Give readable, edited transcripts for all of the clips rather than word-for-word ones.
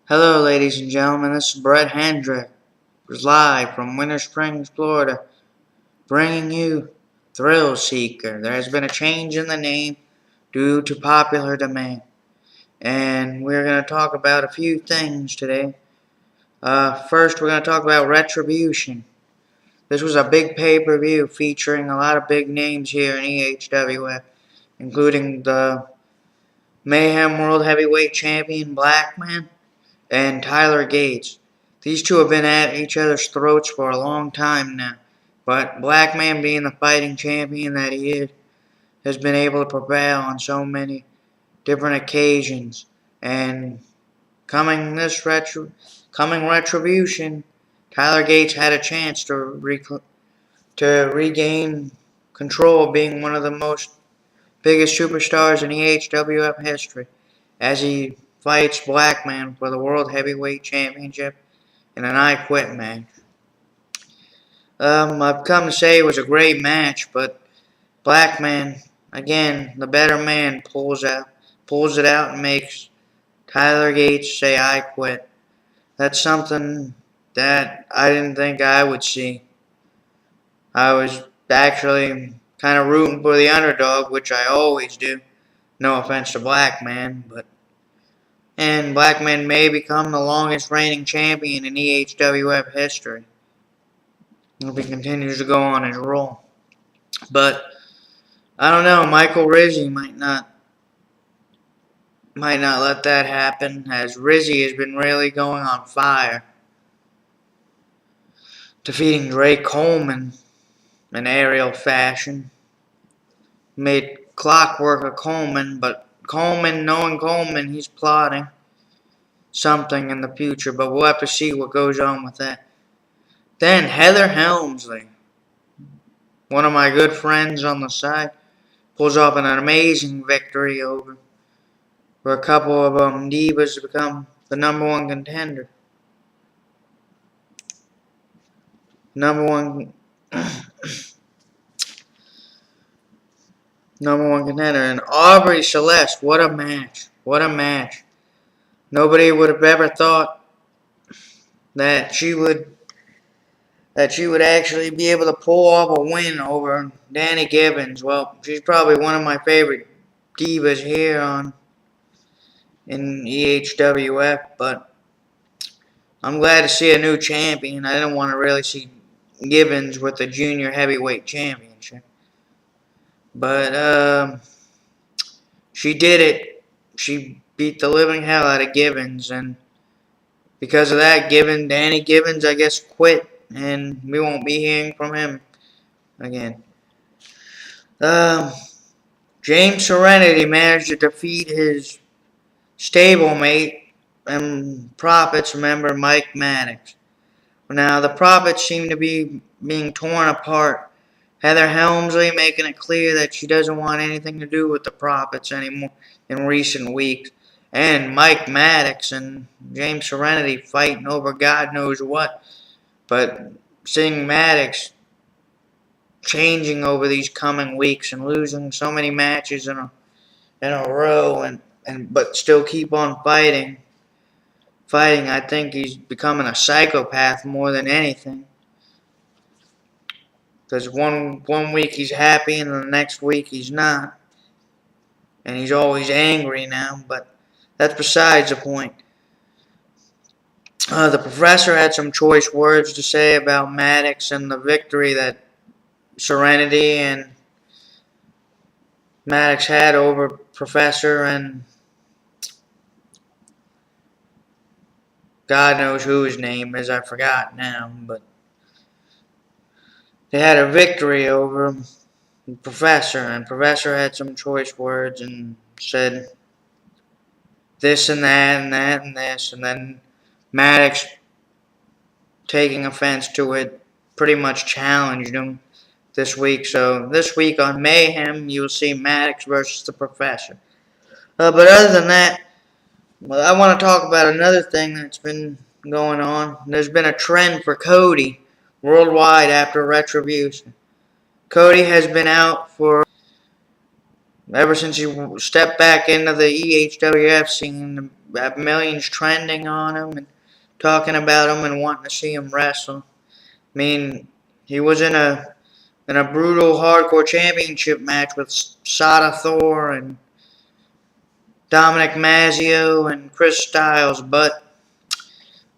Hello, ladies and gentlemen. This is Brett Hendrick, live from Winter Springs, Florida, bringing you Thrill Seeker. There has been a change in the name due to popular demand, and we're going to talk about a few things today. First, we're going to talk about Retribution. This was a big pay-per-view featuring a lot of big names here in EHWF, including the Mayhem World Heavyweight Champion Blackman and Tyler Gates. These two have been at each other's throats for a long time now, but Blackman, being the fighting champion that he is, has been able to prevail on so many different occasions. And coming Retribution, Tyler Gates had a chance to regain control of being one of the most biggest superstars in EHWF history, as he fights Blackman for the World Heavyweight Championship in an I Quit match. I've come to say it was a great match, but Blackman, again, the better man, pulls it out and makes Tyler Gates say I quit. That's something that I didn't think I would see. I was actually kind of rooting for the underdog, which I always do. No offense to Blackman, and Blackman may become the longest reigning champion in EHWF history if he continues to go on his roll. But I don't know, Michael Rizzi might not let that happen, as Rizzi has been really going on fire, defeating Drake Coleman in aerial fashion. Made clockwork of Coleman, but knowing Coleman, he's plotting something in the future, but we'll have to see what goes on with that. Then Heather Helmsley, one of my good friends on the side, pulls off an amazing victory over for a couple of divas to become the number one contender. Number one contender. And Aubrey Celeste, what a match. What a match. Nobody would have ever thought that she would actually be able to pull off a win over Danny Gibbons. Well, she's probably one of my favorite divas here in EHWF, but I'm glad to see a new champion. I didn't want to really see Gibbons with the junior heavyweight championship, but she did it. She beat the living hell out of Gibbons, and because of that, Danny Gibbons, I guess, quit, and we won't be hearing from him again. James Serenity managed to defeat his stablemate and Profits member Mike Maddox. Now, the Profits seem to be being torn apart. Heather Helmsley making it clear that she doesn't want anything to do with the Profits anymore in recent weeks. And Mike Maddox and James Serenity fighting over God knows what. But seeing Maddox changing over these coming weeks and losing so many matches in a row but still keep on fighting, I think he's becoming a psychopath more than anything. Because one week he's happy and the next week he's not. And he's always angry now, but that's besides the point. The professor had some choice words to say about Maddox and the victory that Serenity and Maddox had over Professor and God knows who his name is, I forgot now, but they had a victory over Professor, and Professor had some choice words and said this and that and that and this, and then Maddox, taking offense to it, pretty much challenged him this week. So this week on Mayhem, you'll see Maddox versus the Professor. But other than that, I want to talk about another thing that's been going on. There's been a trend for Cody worldwide after Retribution. Cody has been out ever since he stepped back into the EHWF scene have millions trending on him and talking about him and wanting to see him wrestle. I mean, he was in a brutal hardcore championship match with Sada Thor and Dominic Mazzio and Chris Styles, but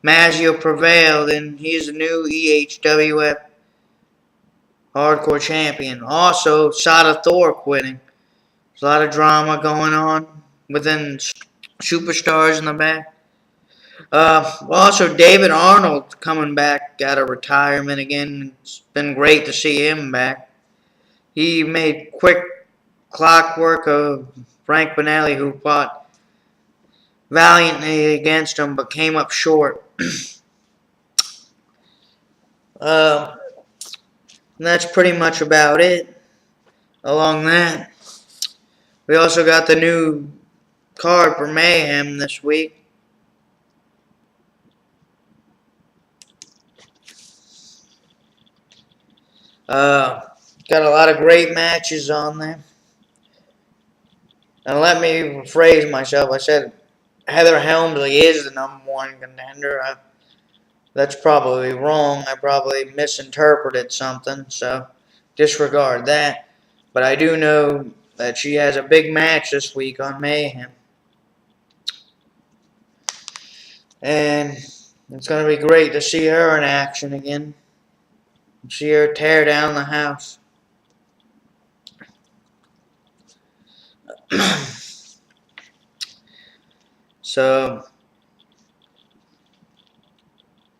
Mazzio prevailed, and he's the new EHWF hardcore champion. Also, Sada Thor quitting. There's a lot of drama going on within superstars in the back. Also, David Arnold coming back out of retirement again. It's been great to see him back. He made quick clockwork of Frank Bonelli, who fought valiantly against him but came up short. That's pretty much about it. Along that, we also got the new card for Mayhem this week. Got a lot of great matches on there. And let me rephrase myself. I said Heather Helmsley is the #1 contender. That's probably wrong. I probably misinterpreted something, so disregard that. But I do know that she has a big match this week on Mayhem. And it's going to be great to see her in action again. See her tear down the house. So,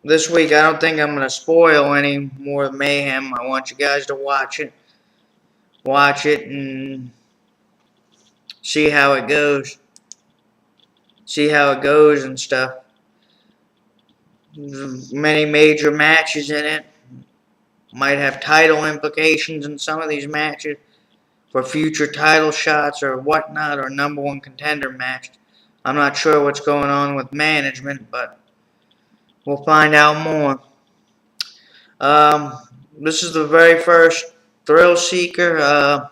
this week I don't think I'm going to spoil any more Mayhem. I want you guys to watch it. Watch it and see how it goes. See how it goes and stuff. There's many major matches in it. Might have title implications in some of these matches for future title shots or whatnot, or #1 contender match. I'm not sure what's going on with management, but we'll find out more. This is the very first Thrill Seeker.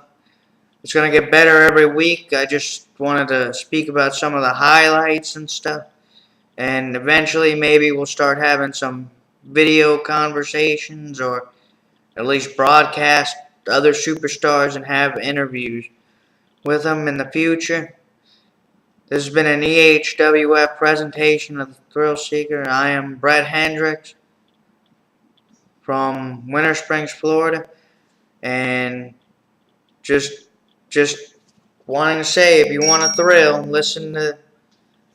It's going to get better every week. I just wanted to speak about some of the highlights and stuff. And eventually maybe we'll start having some video conversations, or at least broadcast other superstars and have interviews with them in the future. This has been an EHWF presentation of the Thrill Seeker. I am Brett Hendricks from Winter Springs, Florida. And just wanting to say, if you want a thrill, listen to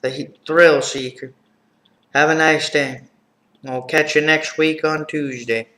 the Thrill Seeker. Have a nice day. I'll catch you next week on Tuesday.